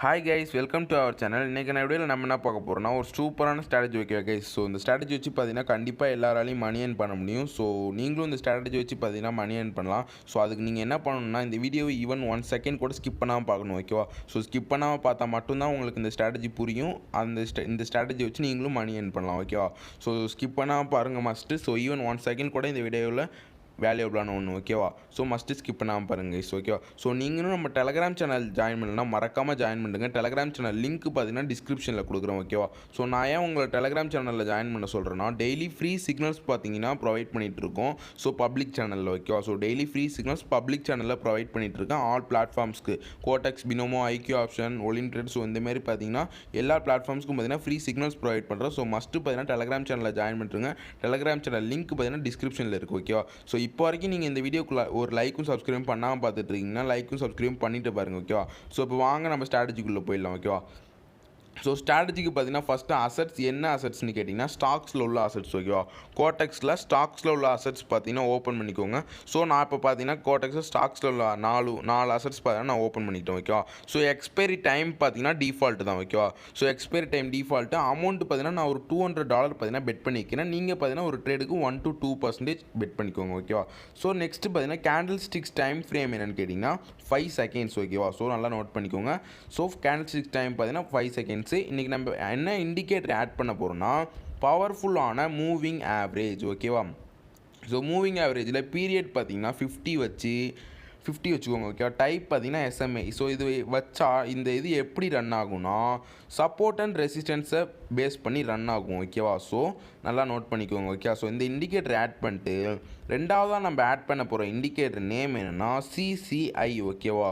Hi guys, welcome to our channel. இன்றைக்கி நான் வீடியோவில் நம்ம என்ன பார்க்க போகிறோம்னா ஒரு சூப்பரான ஸ்ட்ராட்டஜி வைக்க கைஸ். ஸோ இந்த ஸ்ட்ராட்டஜி வச்சு பார்த்தீங்கன்னா கண்டிப்பாக எல்லாராலையும் மணி ஏர்ன் பண்ண முடியும். ஸோ நீங்களும் இந்த ஸ்ட்ராட்டஜி வச்சு பார்த்தீங்கன்னா மணி ஏர்ன் பண்ணலாம். ஸோ அதுக்கு நீங்கள் என்ன பண்ணணும்னா இந்த வீடியோவை ஈவன் 1 செகண்ட் கூட ஸ்கிப் பண்ணாமல் பார்க்கணும், ஓகேவா? ஸோ ஸ்கிப் பண்ணாமல் பார்த்தா மட்டும்தான் உங்களுக்கு இந்த ஸ்ட்ராட்டஜி புரியும். இந்த ஸ்ட்ராட்டஜி வச்சு நீங்களும் மணி ஏர்ன் பண்ணலாம், ஓகேவா? ஸோ ஸ்கிப் பண்ணாமல் பாருங்கள் மஸ்ட்டு. ஸோ ஈவன் 1 செகண்ட் கூட இந்த வீடியோவில் வேல்யூபிளான ஒன்று, ஓகேவா? ஸோ மஸ்ட்டு ஸ்கிப் பண்ணாமல் பாருங்கள் கைஸ், ஓகேவா? ஸோ நீங்களும் நம்ம டெலகிராம் சேனல் ஜாயின் பண்ணலன்னா மறக்காமல் ஜாயின் பண்ணுங்க. டெலகிராம் சேனல் லிங்க் பார்த்தீங்கன்னா டிஸ்கிரிப்ஷனில் கொடுக்குறோம், ஓகேவா? ஸோ நான் ஏன் உங்களை டெலகிராம் சேனலில் ஜாயின் பண்ண சொல்கிறேன்னா டெய்லி ஃப்ரீ சிக்னல்ஸ் பார்த்தீங்கன்னா ப்ரொவைட் பண்ணிகிட்ருக்கோம். ஸோ பப்ளிக் சேனலில், ஓகேவா? So daily free signals public சேனலில் ப்ரொவைட் பண்ணிகிட்ருக்கேன் ஆல் பிளாட்ஃபார்ம்ஸ்க்கு. Quotex, Binomo, IQ option, Olymp Trade. So இந்தமாரி பார்த்தீங்கன்னா எல்லா பிளாட்ஃபார்ம்ஸ்க்கும் பார்த்தீங்கன்னா ஃப்ரீ சிக்னல்ஸ் ப்ரொவைட் பண்ணுறோம். ஸோ மஸ்ட்டு பார்த்தீங்கன்னா டெலகிராம் சேனலில் ஜாயின் பண்ணுறேங்க. டெலகிராம் சேனல் லிங்க் பார்த்தீங்கன்னா டிஸ்கிரிப்ஷனில் இருக்குது, ஓகேவா? ஸோ இப்போ வரைக்கும் நீங்கள் இந்த வீடியோக்குள்ள ஒரு லைக்கும் சப்ஸ்கிரைப் பண்ணாமல் பார்த்துட்டு இருக்கீங்கன்னா லைக்கும் சப்ஸ்கிரைப் பண்ணிட்டு பாருங்கள், ஓகேவா? ஸோ இப்போ வாங்க நம்ம ஸ்ட்ராட்டஜிக்குள்ளே போயிடலாம், ஓகேவா? ஸோ ஸ்ட்ராட்டஜிக்கு பார்த்தீங்கன்னா ஃபஸ்ட்டு அசட்ஸ் என்ன அசட்ஸ்னு கேட்டிங்கன்னா ஸ்டாக்ஸில் உள்ள அசட்ஸ், ஓகேவா? கோடெக்ஸில் ஸ்டாக்ஸில் உள்ள அசட்ஸ் பார்த்தீங்கன்னா ஓப்பன் பண்ணிக்கோங்க. ஸோ நான் இப்போ பார்த்தீங்கன்னா கோடெக்ஸில் ஸ்டாக்ஸில் உள்ள நாலு அசட்ஸ் பார்த்தீங்கன்னா நான் ஓப்பன் பண்ணிக்கிட்டேன், ஓகேவா? ஸோ எக்ஸ்பைரி டைம் பார்த்தீங்கன்னா டிஃபால்ட்டு தான், ஓகேவா? So expiry time default. Amount பார்த்தீங்கன்னா நான் ஒரு $200 பார்த்தீங்கன்னா பெட் பண்ணிக்கிறேன். நீங்கள் பார்த்தீங்கன்னா ஒரு ட்ரேடுக்கு 1 to 2% பெட் பண்ணிக்கோங்க, ஓகேவா? ஸோ நெக்ஸ்ட்டு பார்த்தீங்கன்னா கேண்டில் ஸ்டிக்ஸ் டைம் ஃப்ரேம் என்னென்னு கேட்டிங்கன்னா 5 செகண்ட்ஸ், ஓகேவா? ஸோ நல்லா நோட் பண்ணிக்கோங்க. ஸோ கேண்டில் ஸ்டிக்ஸ் டைம் பார்த்தீங்கன்னா 5 செகண்ட்ஸ். இன்றைக்கி நம்ம என்ன இண்டிகேட்டர் ஆட் பண்ண போகிறோம்னா பவர்ஃபுல்லான மூவிங் ஆவரேஜ், ஓகேவா? ஸோ மூவிங் ஆவரேஜில் பீரியட் பார்த்தீங்கன்னா 50 வச்சுக்கோங்க, ஓகேவா? டைப் பார்த்தீங்கன்னா SMA. ஸோ இது வச்சா இந்த இது எப்படி ரன் ஆகும்னா சப்போர்ட் அண்ட் ரெசிஸ்டன்ஸை பேஸ் பண்ணி ரன் ஆகும், ஓகேவா? ஸோ நல்லா நோட் பண்ணிக்கோங்க, ஓகே? ஸோ இந்த இண்டிகேட்டர் ஆட் பண்ணிட்டு ரெண்டாவதாக நம்ம ஆட் பண்ண போகிற இண்டிகேட்டர் நேம் என்னென்னா CCI, ஓகேவா?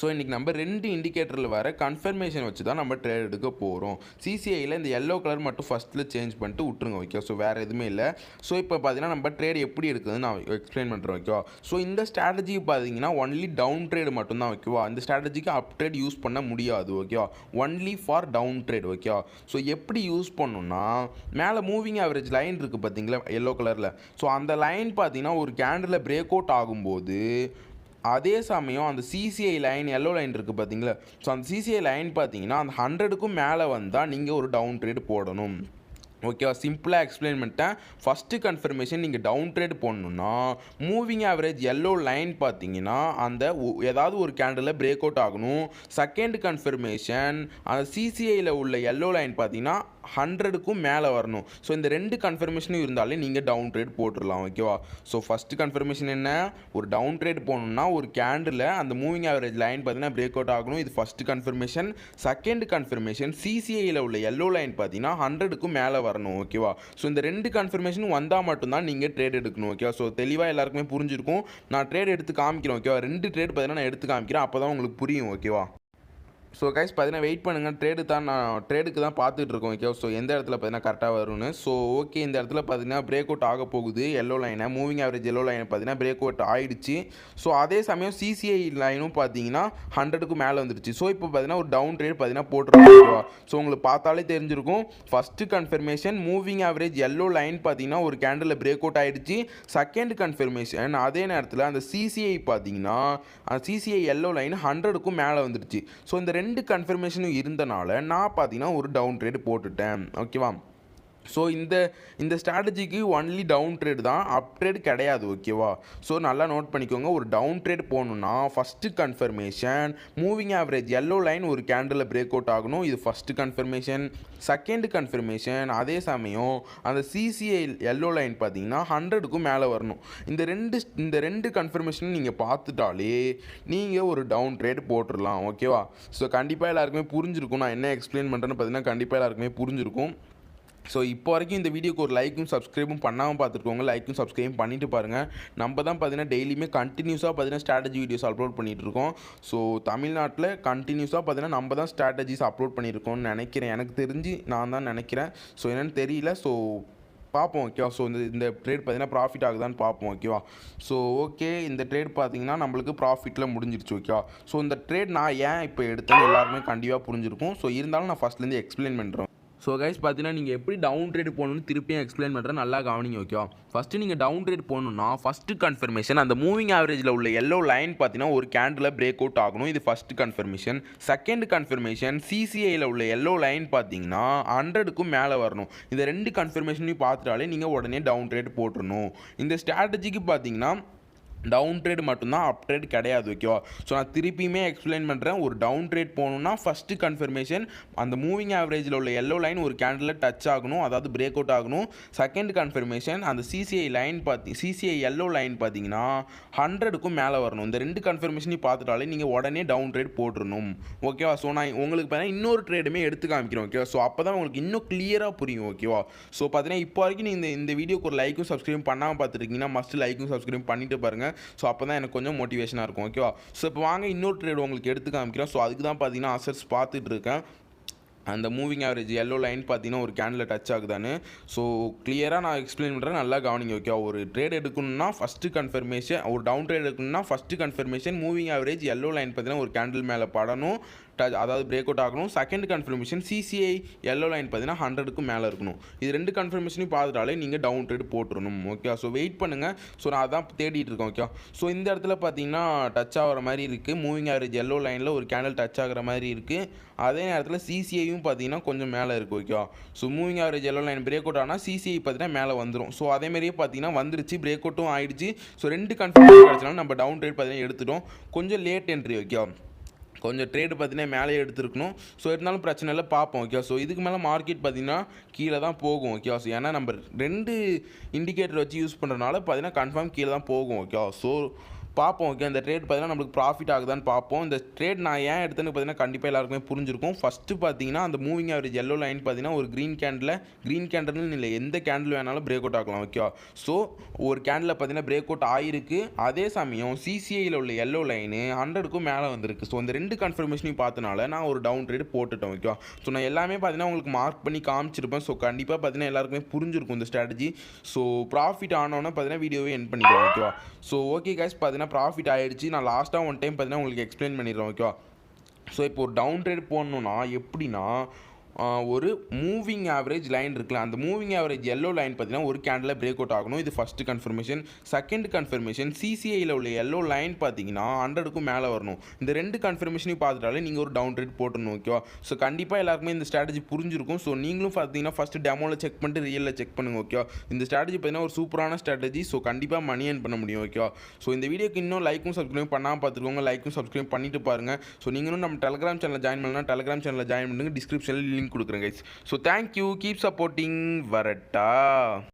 ஸோ இன்றைக்கி நம்ம 2 இண்டிகேட்டரில் வர கன்ஃபர்மேஷன் வச்சு தான் நம்ம ட்ரேட் எடுக்க போகிறோம். CCIயில் இந்த எல்லோ கலர் மட்டும் ஃபஸ்ட்டில் சேஞ்ச் பண்ணிட்டு விட்டுருங்க, ஓகே? ஸோ வேறு எதுவுமே இல்லை. ஸோ இப்போ பார்த்தீங்கன்னா நம்ம ட்ரேட் எப்படி எடுக்குதுன்னு நான் எக்ஸ்பிளைன் பண்ணுறேன், ஓகேவா? ஸோ இந்த ஸ்ட்ராட்டஜி பார்த்தீங்கன்னா ஒன்லி டவுன் ட்ரேடு மட்டும்தான், ஓகேவா? இந்த ஸ்ட்ராட்டஜிக்கு அப் ட்ரேட் யூஸ் பண்ண முடியாது, ஓகேவா? ஒன்லி ஃபார் டவுன் ட்ரேட், ஓகேவா? ஸோ எப்படி யூஸ் பண்ணணும்னா மேலே மூவிங் ஆவரேஜ் லைன் இருக்குது பார்த்தீங்களா எல்லோ கலரில். ஸோ அந்த லைன் பார்த்தீங்கன்னா ஒரு கேண்டில் பிரேக் அவுட் ஆகும்போது அதே சமயம் அந்த CCI லைன் எல்லோ லைன் இருக்குது பார்த்தீங்களா? ஸோ அந்த CCI லைன் பார்த்தீங்கன்னா அந்த 100க்கும் மேலே வந்தால் நீங்கள் ஒரு டவுன் ட்ரேடு போடணும், ஓகேவா? சிம்பிளாக எக்ஸ்பிளைன் பண்ணிட்டேன். ஃபஸ்ட்டு கன்ஃபர்மேஷன் நீங்கள் டவுன் ட்ரேட் போடணுன்னா மூவிங் ஆவரேஜ் எல்லோ லைன் பார்த்தீங்கன்னா அந்த ஏதாவது ஒரு கேண்டில் பிரேக் அவுட் ஆகணும். செகண்ட் கன்ஃபர்மேஷன் அந்த CCIயில் உள்ள எல்லோ லைன் பார்த்தீங்கன்னா 100க்கும் மேலே வரணும். ஸோ இந்த 2 கன்ஃபர்மேஷனும் இருந்தாலே நீங்கள் டவுன் ட்ரேட் போட்டுடலாம், ஓகேவா? ஸோ ஃபஸ்ட்டு கன்ஃபர்மேஷன் என்ன? ஒரு டவுன் ட்ரேட் போகணுன்னா ஒரு கேண்டில் அந்த மூவிங் ஆவரேஜ் லைன் பார்த்தீங்கன்னா பிரேக் அவுட் ஆகணும். இது ஃபஸ்ட்டு கன்ஃபர்மேஷன். செகண்ட் கன்ஃபர்மேஷன் CCIயில் உள்ள எல்லோ லைன் பார்த்தீங்கன்னா 100க்கும் மேலே வரணும், ஓகேவா? ஸோ இந்த 2 கன்ஃபர்மேஷனும் வந்தால் மட்டும்தான் நீங்கள் ட்ரேட் எடுக்கணும், ஓகேவா? ஸோ தெளிவாக எல்லாருக்குமே புரிஞ்சிருக்கும். நான் ட்ரேட் எடுத்து காமிக்கிறேன், ஓகேவா? 2 ட்ரேட் பார்த்தீங்கன்னா நான் எடுத்து காமிக்கிறேன், அப்போ தான் உங்களுக்கு புரியும், ஓகேவா? ஸோ கைஸ் பார்த்தீங்கன்னா வெயிட் பண்ணுங்கள். ட்ரேடுக்கு தான் பார்த்துட்டு இருக்கோம், ஓகே? ஸோ எந்த இடத்துல பார்த்தீங்கன்னா கரெக்டாக வரும்னு. ஸோ ஓகே, இந்த இடத்துல பார்த்தீங்கன்னா பிரேக் அவுட் ஆக போகுது. எல்லோ லைனை மூவிங் ஆவரேஜ் எல்லோ லைனை பார்த்தீங்கன்னா பிரேக் அவுட் ஆகிடுச்சு. ஸோ அதே சமயம் CCI லைனும் பார்த்தீங்கன்னா 100க்கும் மேலே வந்துடுச்சு. ஸோ இப்போ பார்த்தீங்கன்னா ஒரு டவுன் ட்ரேட் பார்த்தீங்கன்னா போட்டுருக்கோம். ஸோ உங்களுக்கு பார்த்தாலே தெரிஞ்சிருக்கும். First confirmation moving average yellow line பார்த்தீங்கன்னா ஒரு கேண்டில் பிரேக் அவுட் ஆகிடுச்சு. செகண்ட் கன்ஃபர்மேஷன் அதே நேரத்தில் அந்த CCI பார்த்தீங்கன்னா அந்த CCI எல்லோ லைன் 100க்கும் மேலே வந்துடுச்சு. ஸோ இந்த 2 கன்ஃபர்மேஷனும் இருந்தனால நான் பார்த்தீங்கன்னா ஒரு டவுன் ட்ரேட் போட்டுட்டேன், ஓகேவா? ஸோ இந்த ஸ்ட்ராட்டஜிக்கு ஒன்லி டவுன் ட்ரேட் தான், அப் ட்ரேட் கிடையாது, ஓகேவா? ஸோ நல்லா நோட் பண்ணிக்கோங்க. ஒரு டவுன் ட்ரேட் போகணுன்னா first confirmation moving average yellow line ஒரு கேண்டில் பிரேக் அவுட் ஆகணும். இது ஃபஸ்ட்டு கன்ஃபர்மேஷன். செகண்ட் கன்ஃபர்மேஷன் அதே சமயம் அந்த CCI எல்லோ லைன் பார்த்தீங்கன்னா 100க்கும் மேலே வரணும். இந்த ரெண்டு கன்ஃபர்மேஷனும் நீங்கள் பார்த்துட்டாலே நீங்கள் ஒரு டவுன் ட்ரேட் போட்டுடலாம், ஓகேவா? ஸோ கண்டிப்பாக எல்லாருக்குமே புரிஞ்சிருக்கும். நான் என்ன எக்ஸ்பிளைன் பண்ணுறேன்னு பார்த்தீங்கன்னா கண்டிப்பாக எல்லாருக்குமே புரிஞ்சிருக்கும். ஸோ இப்போ வரைக்கும் இந்த வீடியோக்கு ஒரு லைக்கும் சப்ஸ்கிரைபும் பண்ணாமல் பார்த்துருக்கோங்க. லைக்கும் சப்ஸ்கிரைபும் பண்ணிட்டு பாருங்கள். நம்ம தான் பார்த்தீங்கன்னா டெய்லியுமே கண்டினியூஸாக பார்த்தீங்கன்னா ஸ்ட்ராட்டஜி வீடியோஸ் அப்லோட் பண்ணிகிட்டு இருக்கோம். ஸோ தமிழ்நாட்டில் கண்டினியூஸாக பார்த்தீங்கன்னா நம்ம தான் ஸ்ட்ராட்டஜிஸ் அப்லோட் பண்ணியிருக்கோம்னு நினைக்கிறேன். எனக்கு தெரிஞ்சு நான் தான் நினைக்கிறேன். ஸோ என்னென்னு தெரியல. ஸோ பார்ப்போம், ஓகேவா? ஸோ இந்த ட்ரேட் பார்த்தீங்கன்னா ப்ராஃபிட் ஆகுதான்னு பார்ப்போம், ஓகேவா? ஸோ ஓகே, இந்த ட்ரேட் பார்த்தீங்கன்னா நம்மளுக்கு ப்ராஃபிட்டில் முடிஞ்சிருச்சு, ஓகேவா? ஸோ இந்த ட்ரேட் நான் ஏன் இப்போ எடுத்தேன்னு எல்லாருமே கண்டிப்பாக புரிஞ்சிருக்கும். ஸோ இருந்தாலும் நான் ஃபஸ்ட்லேருந்து எக்ஸ்பிளைன் பண்ணுறேன். ஸோ கைஸ் பார்த்தீங்கன்னா நீங்கள் எப்படி டவுன் ட்ரேட் போகணுன்னு திருப்பியும் எக்ஸ்பிளைன் பண்ணுறேன், நல்லா கவனிங்க. ஓகேவா? ஃபஸ்ட்டு நீங்கள் டவுன் ட்ரேட் போகணுன்னா ஃபஸ்ட்டு கன்ஃபர்மேஷன் அந்த மூவிங் ஆவரேஜில் உள்ள எல்லோ லைன் பார்த்தீங்கன்னா ஒரு கேண்டில் பிரேக் அவுட் ஆகணும். இது ஃபஸ்ட்டு கன்ஃபர்மேஷன். செகண்ட் கன்ஃபர்மேஷன் சிசிஐயில் உள்ள எல்லோ லைன் பார்த்தீங்கன்னா 100க்கும் மேலே வரணும். இந்த 2 கன்ஃபர்மேஷனையும் பார்த்துட்டாலே நீங்கள் உடனே டவுன் ட்ரேட் போட்டுடணும். இந்த ஸ்ட்ராட்டஜிக்கு பார்த்தீங்கன்னா டவுன் ட்ரேட் மட்டும்தான், அப் ட்ரேட் கிடையாது. ஓகேவா? ஸோ நான் திருப்பியுமே எக்ஸ்பிளைன் பண்ணுறேன். ஒரு டவுன் ட்ரேட் போகணுன்னா ஃபஸ்ட்டு கன்ஃபர்மேஷன் அந்த மூவிங் ஆவரேஜில் உள்ள எல்லோ லைன் ஒரு கேண்டில் டச் ஆகணும், அதாவது பிரேக் அவுட் ஆகணும். செகண்ட் கன்ஃபர்மேஷன் அந்த சிசிஐ எல்லோ லைன் பார்த்தீங்கன்னா 100க்கும் மேலே வரணும். இந்த 2 கன்ஃபர்மேஷனையும் பார்த்துட்டாலே நீங்கள் உடனே டவுன் ட்ரேட் போட்டுடணும். ஓகேவா? ஸோ நான் உங்களுக்கு பார்த்தீங்கன்னா இன்னொரு ட்ரேடுமே எடுத்து காமிக்கிறேன். ஓகேவா? ஸோ அப்போ தான் உங்களுக்கு இன்னும் கிளியராக புரியும். ஓகேவா? ஸோ பார்த்தீங்கன்னா இப்போ வரைக்கும் நீங்கள் இந்த வீடியோக்கு ஒரு லைக்கும் சப்ஸ்கிரைப் பண்ணாமல் பார்த்துருக்கீங்கன்னா மஸ்ட் லைக்கும் சப்ஸ்கிரைப் பண்ணிட்டு பாருங்கள். ஸோ அப்போ தான் எனக்கு கொஞ்சம் மோட்டிவேஷனாக இருக்கும். ஓகேவா? ஸோ இப்போ வாங்க இன்னொரு ட்ரேட் உங்களுக்கு எடுத்து காமிக்கிறேன். ஸோ அதுக்கு தான் பார்த்தீங்கன்னா அசட்ஸ் பார்த்துட்டு இருக்கேன். அந்த மூவிங் ஆவரேஜ் எல்லோ லைன் பார்த்தீங்கன்னா ஒரு கேண்டில் டச் ஆகுதான்னு. ஸோ கிளியராக நான் எக்ஸ்பிளைன் பண்ணுறேன், நல்லா கவனிங்க. ஓகே? ஒரு ட்ரேட் எடுக்கணும்னா ஃபஸ்ட்டு கன்ஃபர்மேஷன், ஒரு டவுன் ட்ரேட் எடுக்கணும்னா first confirmation moving average yellow line பார்த்தீங்கன்னா ஒரு கேண்டில் மேலே படணும், அதாவது பிரேக் அவுட் ஆகணும். Second confirmation CCI yellow line பார்த்தீங்கன்னா 100க்கும் மேலே இருக்கணும். இது 2 கன்ஃபர்மேஷனையும் பார்த்துட்டாலே நீங்கள் டவுன் ட்ரேட் போட்டுருணும். ஓகே? ஸோ வெயிட் பண்ணுங்கள். ஸோ நான் அதான் தேடிட்டு இருக்கேன். ஓகே? ஸோ இந்த இடத்துல பார்த்தீங்கன்னா டச் ஆகிற மாதிரி இருக்குது. மூவிங் ஆவரேஜ் எல்லோ லைனில் ஒரு கேண்டில் டச் ஆகிற மாதிரி இருக்குது. அதே நேரத்தில் சிசிஐயும் பார்த்தீங்கன்னா கொஞ்சம் மேலே இருக்குது. ஓகேவா? So moving average yellow line break out ஆனால் சிசிஐ பார்த்தீங்கன்னா மேலே வந்துடும். ஸோ அதேமாதிரியே பார்த்தீங்கன்னா வந்துருச்சு, பிரேக் அவுட்டும் ஆயிடுச்சு. ஸோ 2 கன்ஃபர்மேஷன் கிடச்சினாலும் நம்ம டவுன் ட்ரேட் பார்த்தீங்கன்னா எடுத்துட்டோம். கொஞ்சம் லேட் என்ட்ரி. ஓகேவா? கொஞ்சம் ட்ரேடு பார்த்தீங்கன்னா மேலே எடுத்துருக்கணும். ஸோ இருந்தாலும் பிரச்சனை இல்லை, பார்ப்போம். ஓகே? ஸோ இதுக்கு மேலே மார்க்கெட் பார்த்தீங்கன்னா கீழே தான் போகும். ஓகே? ஸோ ஏன்னா நம்ம 2 இண்டிகேட்டர் வச்சு யூஸ் பண்ணுறதுனால பார்த்தீங்கன்னா கன்ஃபார்ம் கீழே தான் போகும். ஓகே? ஸோ பார்ப்போம். ஓகே? இந்த ட்ரேட் பார்த்தீங்கன்னா நம்மளுக்கு ப்ராஃபிட் ஆகுதான்னு பார்ப்போம். இந்த ட்ரேட் நான் ஏன் எடுத்தேன்னு பார்த்தீங்கன்னா கண்டிப்பாக எல்லாருக்குமே புரிஞ்சிருக்கும். ஃபஸ்ட்டு பார்த்தீங்கன்னா அந்த மூவிங் ஆவரேஜ் எல்லோ லைன் பார்த்தீங்கன்னா ஒரு க்ரீன் கேண்டில்னு இல்லை, எந்த கேண்டில் வேணாலும் பிரேக் அவுட் ஆகலாம். ஓகே? ஸோ ஒரு கேண்டில் பார்த்தீங்கன்னா பிரேக் அவுட் ஆகிருக்கு. அதே சமயம் சிசிஐயில் உள்ள எல்லோ லைனு 100க்கும் மேலே வந்திருக்கு. ஸோ இந்த 2 கன்ஃபர்மேஷனையும் பார்த்தனால நான் ஒரு டவுன் ட்ரேட் போட்டுட்டேன். ஓகே? ஸோ நான் எல்லாமே பார்த்தீங்கன்னா உங்களுக்கு மார்க் பண்ணி காமிச்சிருப்பேன். ஸோ கண்டிப்பாக பார்த்தீங்கன்னா எல்லாருக்குமே புரிஞ்சிருக்கும் இந்த ஸ்ட்ராட்டஜி. ஸோ ப்ராஃபிட் ஆனோன்னே பார்த்தீங்கன்னா வீடியோவே எண்ட் பண்ணிக்கலாம். ஓகேவா? ஸோ ஓகே கைஸ், பார்த்தீங்கன்னா ப்ராஃபிட் ஆகிடுச்சு. நான் லாஸ்ட்டாக ஒன் டைம் பார்த்தீங்கன்னா உங்களுக்கு எக்ஸ்பிளைன் பண்ணிடுறேன். ஓகேவா? ஸோ இப்போ ஒரு டவுன் ட்ரேட் போடணுன்னா எப்படின்னா ஒரு மூவிங் ஆவரேஜ் லைன் இருக்குல்ல, அந்த மூவிங் ஆவரேஜ் எல்லோ லைன் பார்த்தீங்கன்னா ஒரு கேண்டில் பிரேக் அவுட் ஆகணும். இது ஃபஸ்ட்டு கன்ஃபர்மேஷன். செகண்ட் கன்ஃபர்மேஷன் சிசிஐயில் உள்ள எல்லோ லைன் பார்த்தீங்கன்னா 100க்கும் மேலே வரணும். இந்த 2 கன்ஃபர்மேஷனையும் பார்த்துட்டாலே நீங்கள் ஒரு டவுன் ட்ரேட் போட்டணும். ஓகேவா? ஸோ கண்டிப்பாக எல்லாருக்குமே இந்த ஸ்ட்ராட்டஜி புரிஞ்சிருக்கும். ஸோ நீங்களும் பார்த்தீங்கன்னா ஃபஸ்ட்டு டெமோவில் செக் பண்ணிட்டு ரியலில் செக் பண்ணுங்கள். ஓகேவா? இந்த ஸ்ட்ராட்டஜி பார்த்தீங்கன்னா ஒரு சூப்பரான ஸ்ட்ராட்டஜி. ஸோ கண்டிப்பாக மணி ஏர்ன் பண்ண முடியும். ஓகேவா? ஸோ இந்த வீடியோக்கு இன்னும் லைக்கும் சப்ஸ்கிரைப் பண்ணாமல் பார்த்துருக்கோங்க, லைக்கும் சப்ஸ்கிரைப் பண்ணிட்டு பாருங்கள். ஸோ நீங்களும் நம்ம டெலிகிராம் சேனலில் ஜாயின் பண்ணலாம், டெலிகிராம் சேனலில் ஜாயின் பண்ணுங்கள். டிஸ்கிரிப்ஷனில் லிங்க் கொடுக்குறேன் guys. So thank you, keep supporting Varata.